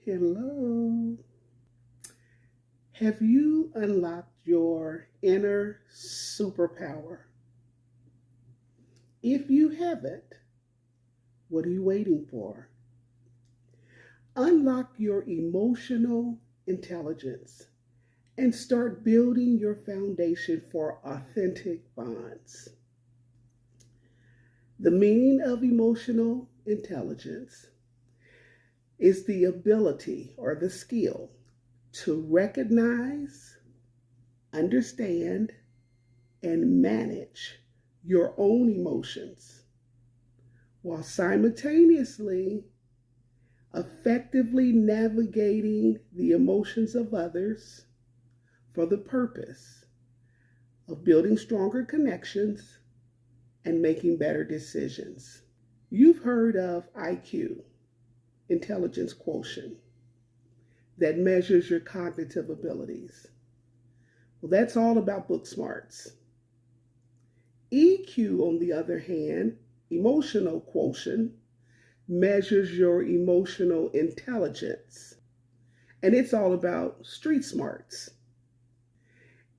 Hello. Have you unlocked your inner superpower? If you haven't, what are you waiting for? Unlock your emotional intelligence and start building your foundation for authentic bonds. The meaning of emotional intelligence is the ability or the skill to recognize, understand, and manage your own emotions while simultaneously effectively navigating the emotions of others for the purpose of building stronger connections and making better decisions. You've heard of IQ, intelligence quotient, that measures your cognitive abilities. Well, that's all about book smarts. EQ, on the other hand, emotional quotient, measures your emotional intelligence. And it's all about street smarts.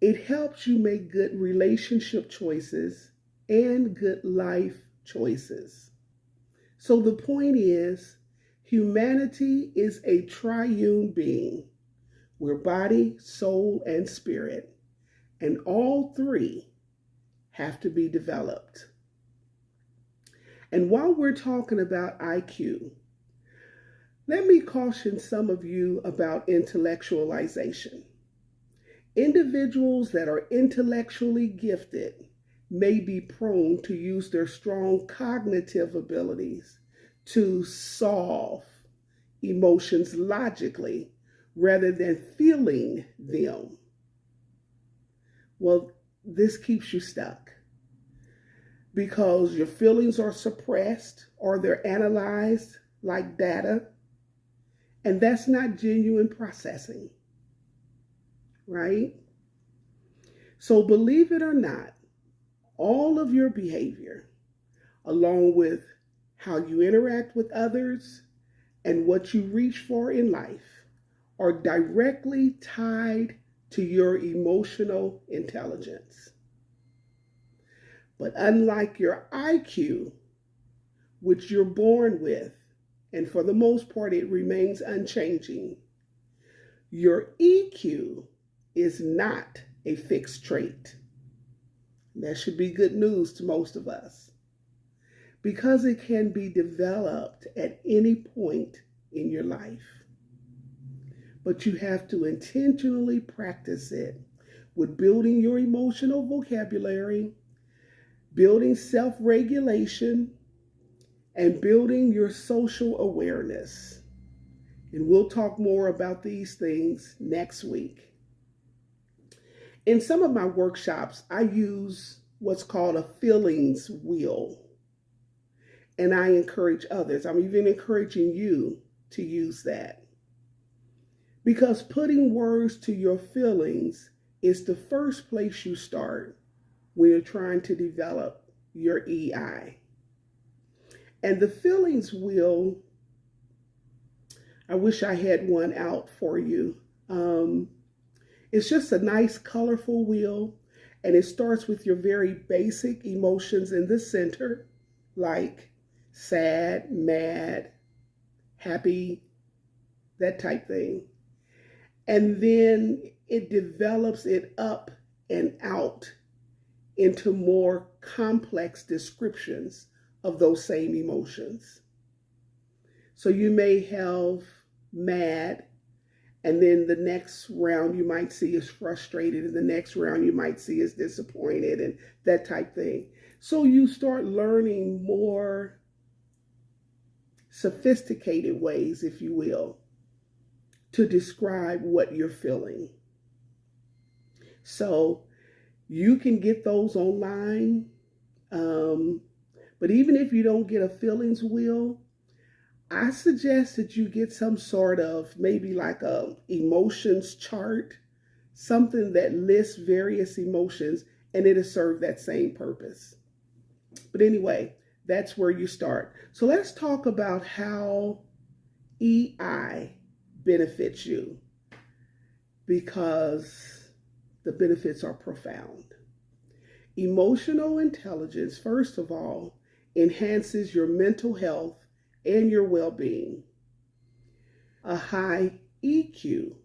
It helps you make good relationship choices and good life choices. So the point is, humanity is a triune being. We're body, soul, and spirit. And all three have to be developed. And while we're talking about IQ, let me caution some of you about intellectualization. Individuals that are intellectually gifted may be prone to use their strong cognitive abilities to solve emotions logically rather than feeling them. Well, this keeps you stuck because your feelings are suppressed or they're analyzed like data, and that's not genuine processing, right? So believe it or not, all of your behavior, along with how you interact with others and what you reach for in life, are directly tied to your emotional intelligence. But unlike your IQ, which you're born with, and for the most part it remains unchanging, your EQ is not a fixed trait. That should be good news to most of us, because it can be developed at any point in your life. But you have to intentionally practice it with building your emotional vocabulary, building self-regulation, and building your social awareness. And we'll talk more about these things next week. In some of my workshops, I use what's called a feelings wheel. And I encourage others, I'm even encouraging you to use that. Because putting words to your feelings is the first place you start when you're trying to develop your EI. And the feelings wheel, I wish I had one out for you. It's just a nice, colorful wheel, and it starts with your very basic emotions in the center, like sad, mad, happy, that type thing. And then it develops it up and out into more complex descriptions of those same emotions. So you may have mad, and then the next round you might see is frustrated, and the next round you might see is disappointed, and that type thing. So you start learning more sophisticated ways, if you will, to describe what you're feeling. So you can get those online. But even if you don't get a feelings wheel, I suggest that you get some sort of maybe like a emotions chart, something that lists various emotions, and it'll serve that same purpose. But anyway, that's where you start. So let's talk about how EI benefits you because the benefits are profound. Emotional intelligence, first of all, enhances your mental health and your well-being. A high EQ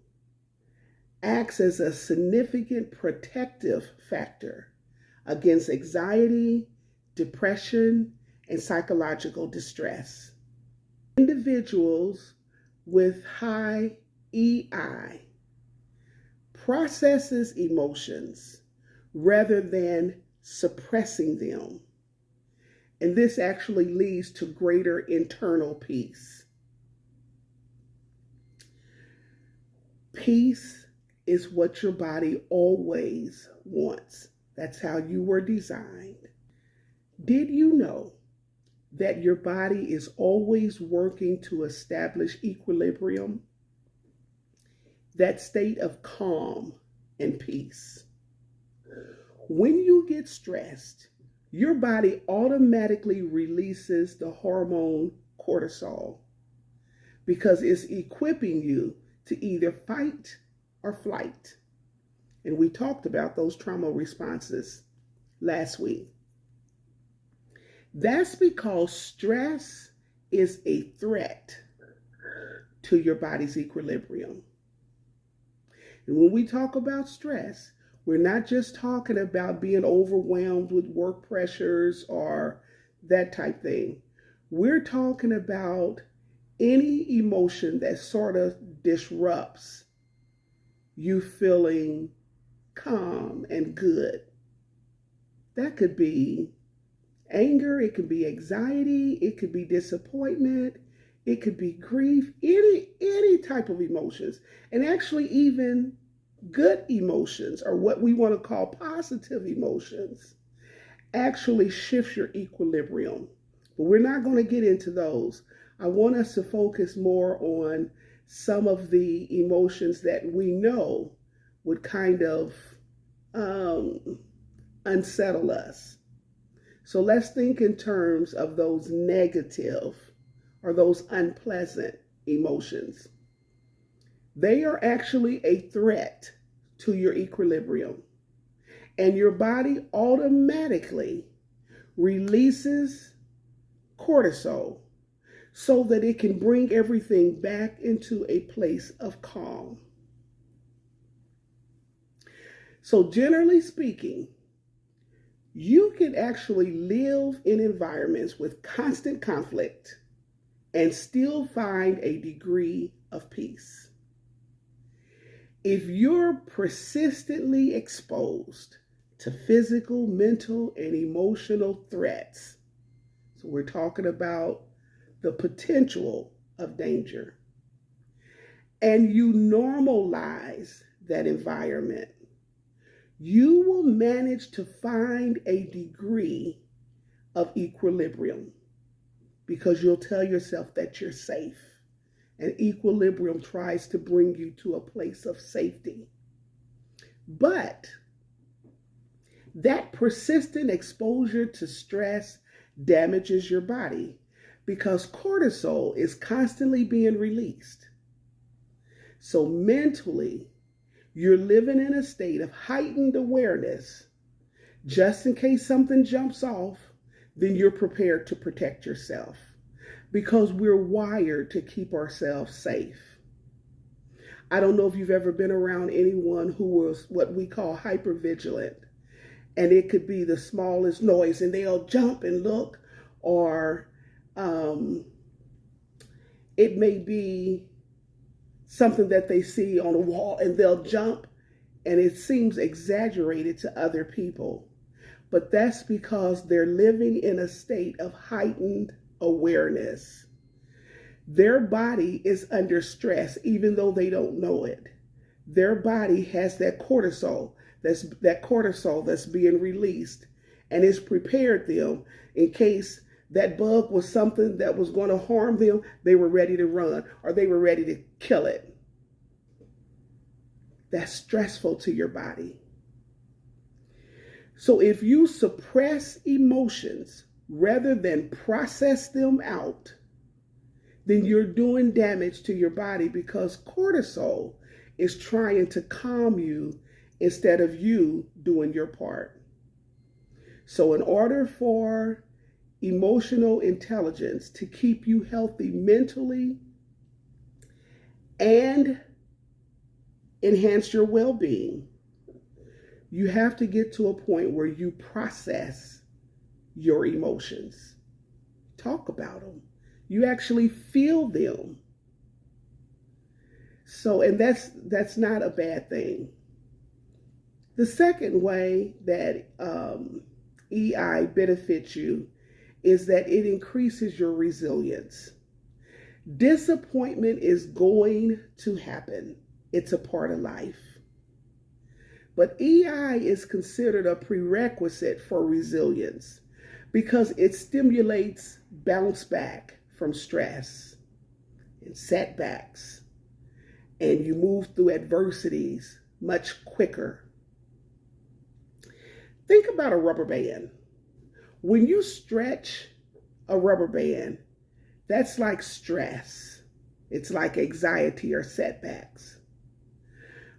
acts as a significant protective factor against anxiety, depression, and psychological distress. Individuals with high EI processes emotions rather than suppressing them. And this actually leads to greater internal peace. Peace is what your body always wants. That's how you were designed. Did you know that your body is always working to establish equilibrium? That state of calm and peace. When you get stressed, your body automatically releases the hormone cortisol because it's equipping you to either fight or flight. And we talked about those trauma responses last week. That's because stress is a threat to your body's equilibrium. And when we talk about stress, we're not just talking about being overwhelmed with work pressures or that type thing. We're talking about any emotion that sort of disrupts you feeling calm and good. That could be anger, it could be anxiety, it could be disappointment, it could be grief, any type of emotions. And actually even good emotions, or what we want to call positive emotions, actually shifts your equilibrium. But we're not going to get into those. I want us to focus more on some of the emotions that we know would kind of unsettle us. So let's think in terms of those negative or those unpleasant emotions. They are actually a threat to your equilibrium. And your body automatically releases cortisol so that it can bring everything back into a place of calm. So generally speaking, you can actually live in environments with constant conflict and still find a degree of peace. If you're persistently exposed to physical, mental, and emotional threats, so we're talking about the potential of danger, and you normalize that environment, you will manage to find a degree of equilibrium because you'll tell yourself that you're safe. And equilibrium tries to bring you to a place of safety. But that persistent exposure to stress damages your body because cortisol is constantly being released. So mentally, you're living in a state of heightened awareness. Just in case something jumps off, then you're prepared to protect yourself because we're wired to keep ourselves safe. I don't know if you've ever been around anyone who was what we call hypervigilant, and it could be the smallest noise and they'll jump and look, or it may be something that they see on a wall and they'll jump, and it seems exaggerated to other people. But that's because they're living in a state of heightened awareness. Their body is under stress even though they don't know it. Their body has that cortisol that's being released, and it's prepared them in case that bug was something that was going to harm them. They were ready to run, or they were ready to kill it. That's stressful to your body. So if you suppress emotions rather than process them out, then you're doing damage to your body because cortisol is trying to calm you instead of you doing your part. So in order for emotional intelligence to keep you healthy mentally and enhance your well-being, you have to get to a point where you process your emotions. Talk about them. You actually feel them. So, and that's not a bad thing. The second way that EI benefits you is that it increases your resilience. Disappointment is going to happen. It's a part of life. But EI is considered a prerequisite for resilience because it stimulates bounce back from stress and setbacks, and you move through adversities much quicker. Think about a rubber band. When you stretch a rubber band, that's like stress. It's like anxiety or setbacks.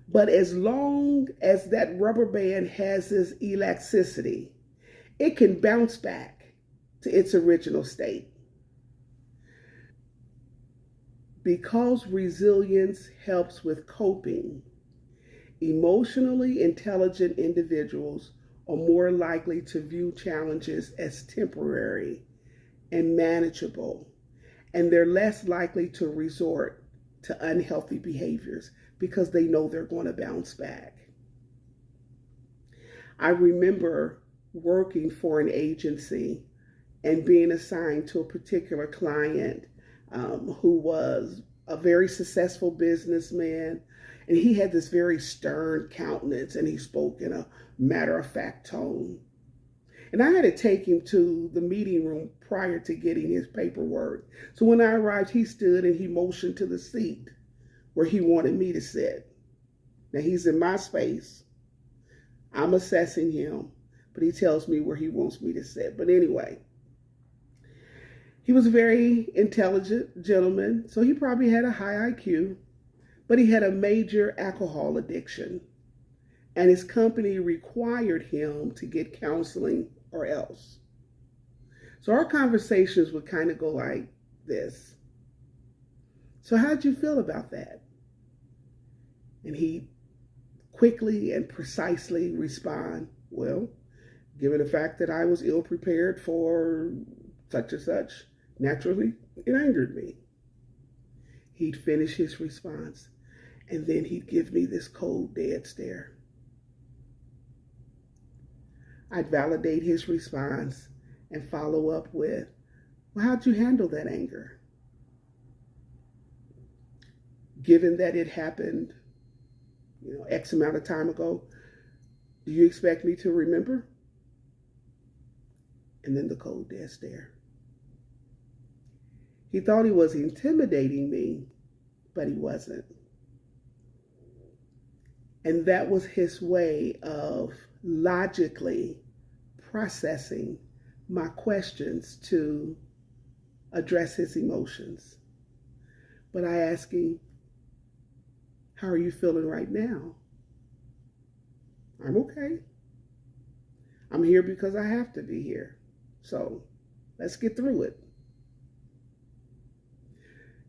But as long as that rubber band has this elasticity, it can bounce back to its original state. Because resilience helps with coping, emotionally intelligent individuals are more likely to view challenges as temporary and manageable, and they're less likely to resort to unhealthy behaviors because they know they're going to bounce back. I remember working for an agency and being assigned to a particular client who was a very successful businessman, and he had this very stern countenance, and he spoke in a matter-of-fact tone. And I had to take him to the meeting room prior to getting his paperwork. So when I arrived, he stood and he motioned to the seat where he wanted me to sit. Now he's in my space. I'm assessing him, but he tells me where he wants me to sit. But anyway, he was a very intelligent gentleman, so he probably had a high IQ, but he had a major alcohol addiction, and his company required him to get counseling or else. So our conversations would kind of go like this. So how'd you feel about that? And he quickly and precisely respond, well, given the fact that I was ill prepared for such and such, naturally, it angered me. He'd finish his response, and then he'd give me this cold, dead stare. I'd validate his response and follow up with, well, how'd you handle that anger? Given that it happened, X amount of time ago, do you expect me to remember? And then the cold, dead stare. He thought he was intimidating me, but he wasn't. And that was his way of logically processing my questions to address his emotions. But I asked him, how are you feeling right now? I'm okay. I'm here because I have to be here. So let's get through it.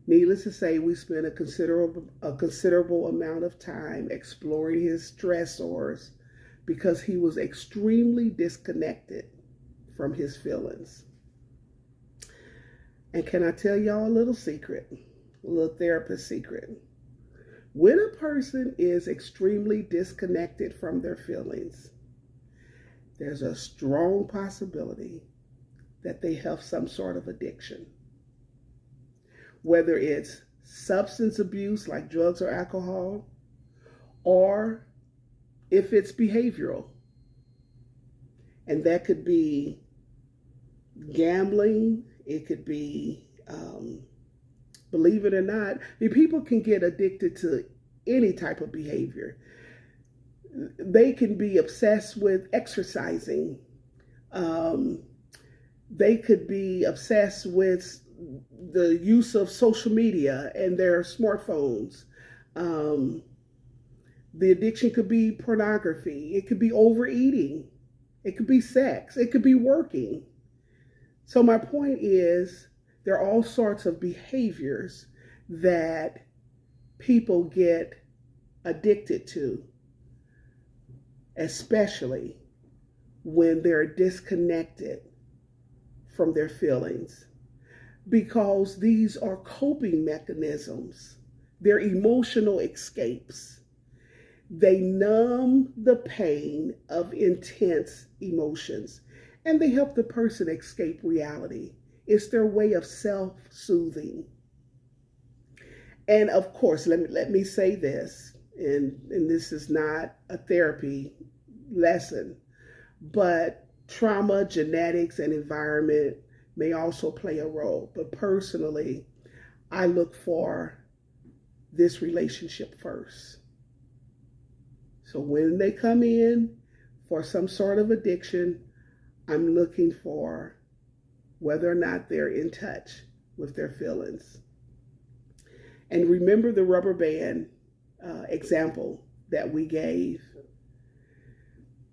Needless to say, we spent a considerable amount of time exploring his stressors because he was extremely disconnected from his feelings. And can I tell y'all a little secret, a little therapist secret? When a person is extremely disconnected from their feelings, there's a strong possibility that they have some sort of addiction. Whether it's substance abuse like drugs or alcohol, or if it's behavioral. And that could be gambling, it could be, believe it or not, people can get addicted to any type of behavior. They can be obsessed with exercising. They could be obsessed with the use of social media and their smartphones. Um, the addiction could be pornography. It could be overeating. It could be sex. It could be working. So my point is, there are all sorts of behaviors that people get addicted to, especially when they're disconnected from their feelings, because these are coping mechanisms. They're emotional escapes. They numb the pain of intense emotions, and they help the person escape reality. It's their way of self-soothing. And of course, let me say this, and this is not a therapy lesson, but trauma, genetics, and environment may also play a role. But personally, I look for this relationship first. So when they come in for some sort of addiction, I'm looking for whether or not they're in touch with their feelings. And remember the rubber band example that we gave.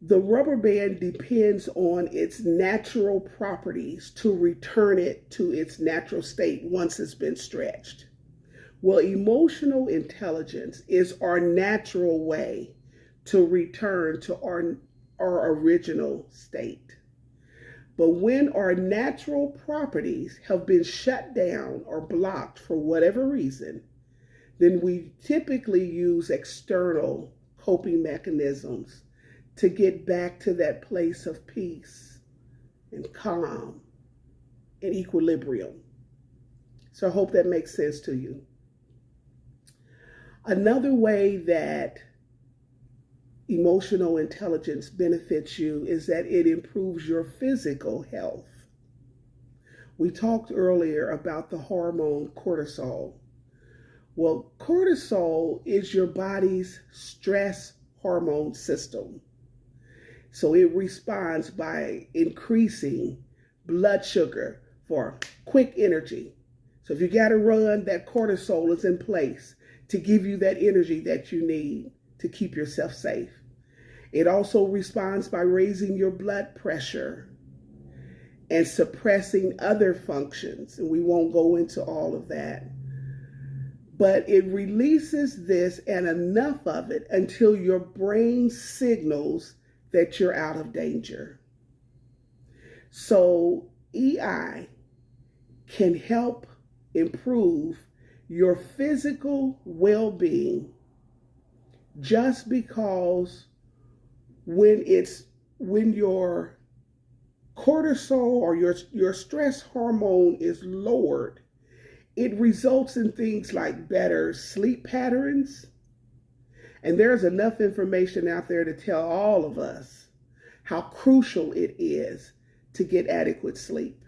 The rubber band depends on its natural properties to return it to its natural state once it's been stretched. Well, emotional intelligence is our natural way to return to our original state. But when our natural properties have been shut down or blocked for whatever reason, then we typically use external coping mechanisms to get back to that place of peace and calm and equilibrium. So I hope that makes sense to you. Another way that emotional intelligence benefits you is that it improves your physical health. We talked earlier about the hormone cortisol. Well, cortisol is your body's stress hormone system. So it responds by increasing blood sugar for quick energy. So if you got to run, that cortisol is in place to give you that energy that you need to keep yourself safe. It also responds by raising your blood pressure and suppressing other functions. And we won't go into all of that. But it releases this and enough of it until your brain signals that you're out of danger. So EI can help improve your physical well-being just because when your cortisol or your stress hormone is lowered, it results in things like better sleep patterns. And there's enough information out there to tell all of us how crucial it is to get adequate sleep.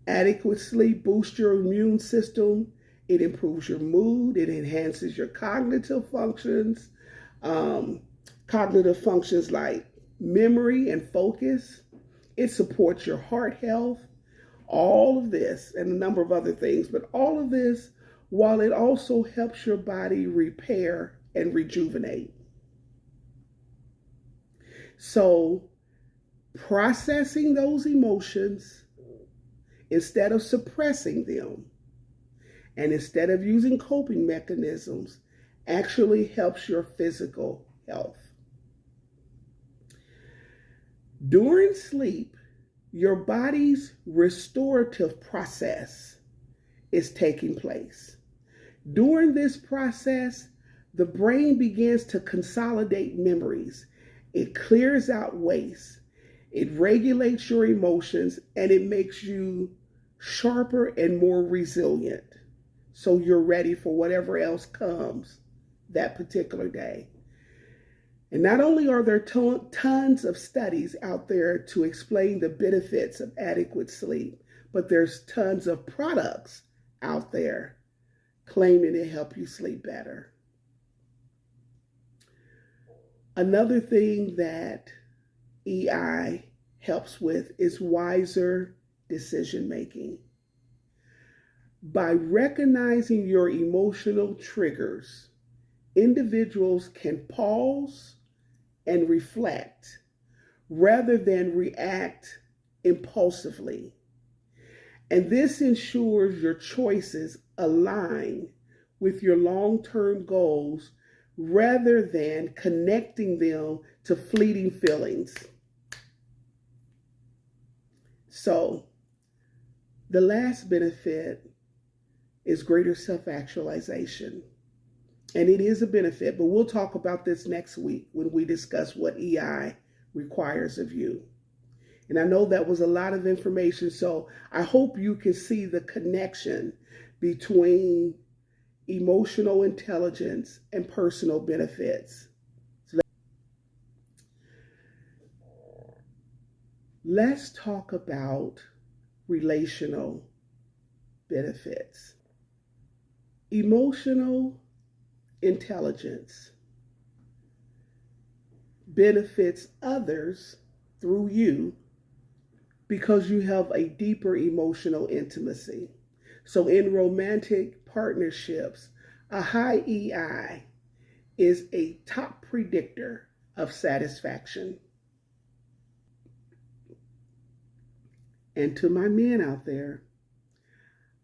Adequate sleep boosts your immune system. It improves your mood. It enhances your cognitive functions. Cognitive functions like memory and focus. It supports your heart health. All of this and a number of other things, but all of this while it also helps your body repair and rejuvenate. So processing those emotions instead of suppressing them and instead of using coping mechanisms actually helps your physical health. During sleep, your body's restorative process is taking place. During this process, the brain begins to consolidate memories. It clears out waste. It regulates your emotions, and it makes you sharper and more resilient. So you're ready for whatever else comes that particular day. And not only are there tons of studies out there to explain the benefits of adequate sleep, but there's tons of products out there claiming to help you sleep better. Another thing that EI helps with is wiser decision making. By recognizing your emotional triggers, individuals can pause and reflect rather than react impulsively. And this ensures your choices align with your long-term goals rather than connecting them to fleeting feelings. So, the last benefit is greater self-actualization. And it is a benefit, but we'll talk about this next week when we discuss what EI requires of you. And I know that was a lot of information, so I hope you can see the connection between emotional intelligence and personal benefits. So let's talk about relational benefits. Emotional intelligence benefits others through you because you have a deeper emotional intimacy. So in romantic partnerships, a high EI is a top predictor of satisfaction. And to my men out there,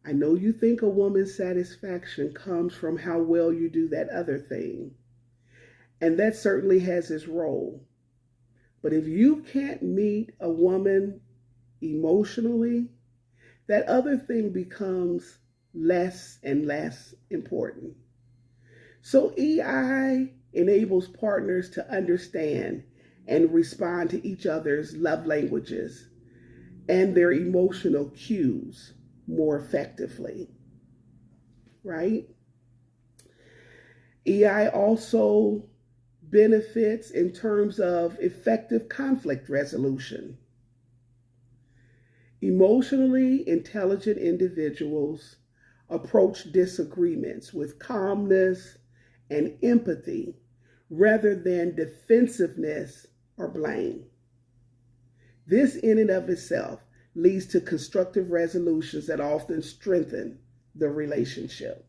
I know you think a woman's satisfaction comes from how well you do that other thing. And that certainly has its role. But if you can't meet a woman emotionally, that other thing becomes less and less important. So EI enables partners to understand and respond to each other's love languages and their emotional cues more effectively, right? EI also benefits in terms of effective conflict resolution. Emotionally intelligent individuals approach disagreements with calmness and empathy rather than defensiveness or blame. This in and of itself leads to constructive resolutions that often strengthen the relationship.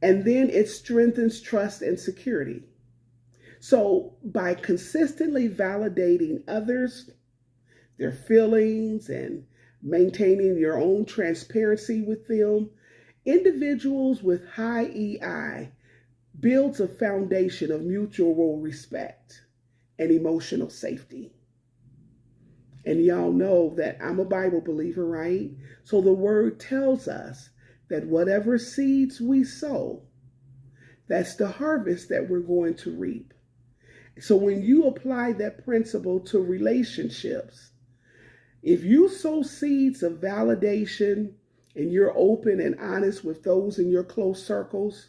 And then it strengthens trust and security. So by consistently validating others, their feelings, and maintaining your own transparency with them, individuals with high EI builds a foundation of mutual respect and emotional safety. And y'all know that I'm a Bible believer, right? So the word tells us that whatever seeds we sow, that's the harvest that we're going to reap. So when you apply that principle to relationships, if you sow seeds of validation and you're open and honest with those in your close circles,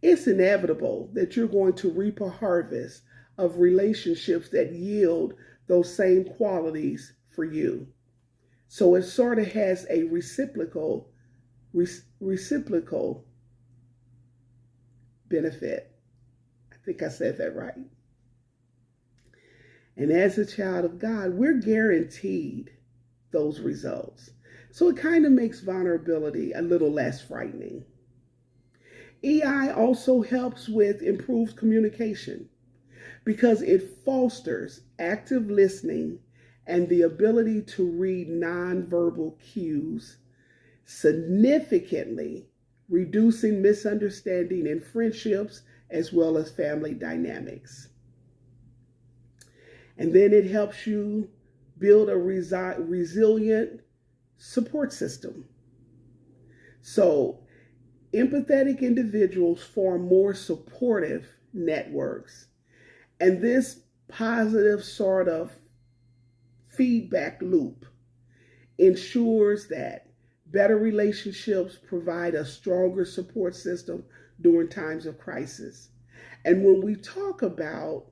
it's inevitable that you're going to reap a harvest of relationships that yield those same qualities for you. So it sort of has a reciprocal benefit. I think I said that right. And as a child of God, we're guaranteed those results. So it kind of makes vulnerability a little less frightening. EI also helps with improved communication because it fosters active listening and the ability to read nonverbal cues, significantly reducing misunderstanding in friendships as well as family dynamics. And then it helps you build a resilient support system. So empathetic individuals form more supportive networks. And this positive sort of feedback loop ensures that better relationships provide a stronger support system during times of crisis. And when we talk about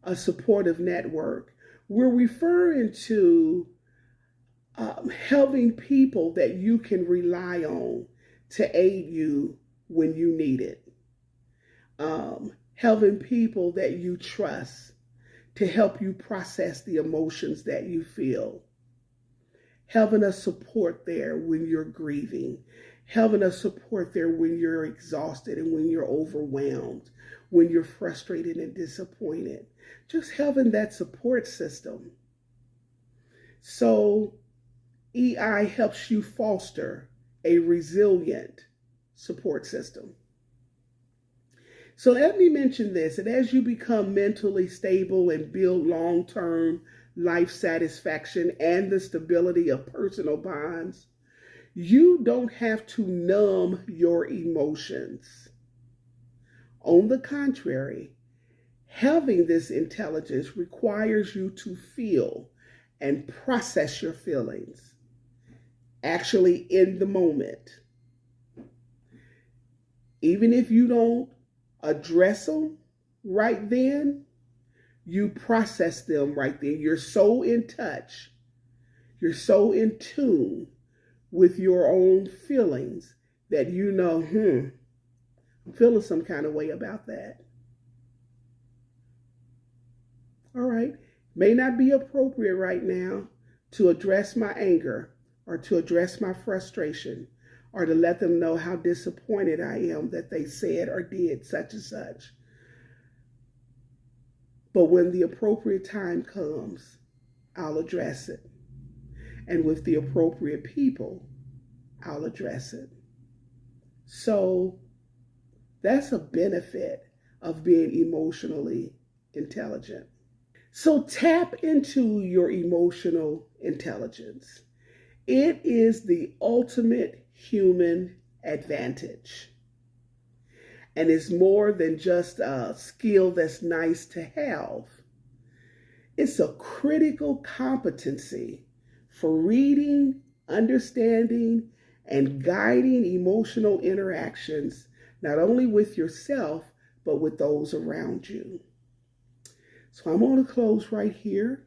a supportive network, we're referring to having people that you can rely on to aid you when you need it. Having people that you trust to help you process the emotions that you feel. having a support there when you're grieving, having a support there when you're exhausted and when you're overwhelmed, when you're frustrated and disappointed. Just having that support system. So EI helps you foster a resilient support system. So let me mention this, and as you become mentally stable and build long-term life satisfaction and the stability of personal bonds, you don't have to numb your emotions. On the contrary, having this intelligence requires you to feel and process your feelings, actually in the moment. Even if you don't address them right then, you process them right then. You're so in touch, you're so in tune with your own feelings that you know, I'm feeling some kind of way about that. All right, may not be appropriate right now to address my anger or to address my frustration or to let them know how disappointed I am that they said or did such and such. But when the appropriate time comes, I'll address it. And with the appropriate people, I'll address it. So that's a benefit of being emotionally intelligent. So tap into your emotional intelligence. It is the ultimate human advantage. And it's more than just a skill that's nice to have. It's a critical competency for reading, understanding, and guiding emotional interactions, not only with yourself, but with those around you. So I'm going to close right here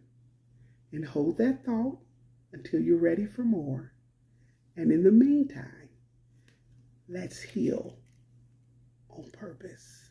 and hold that thought until you're ready for more. And in the meantime, let's heal on purpose.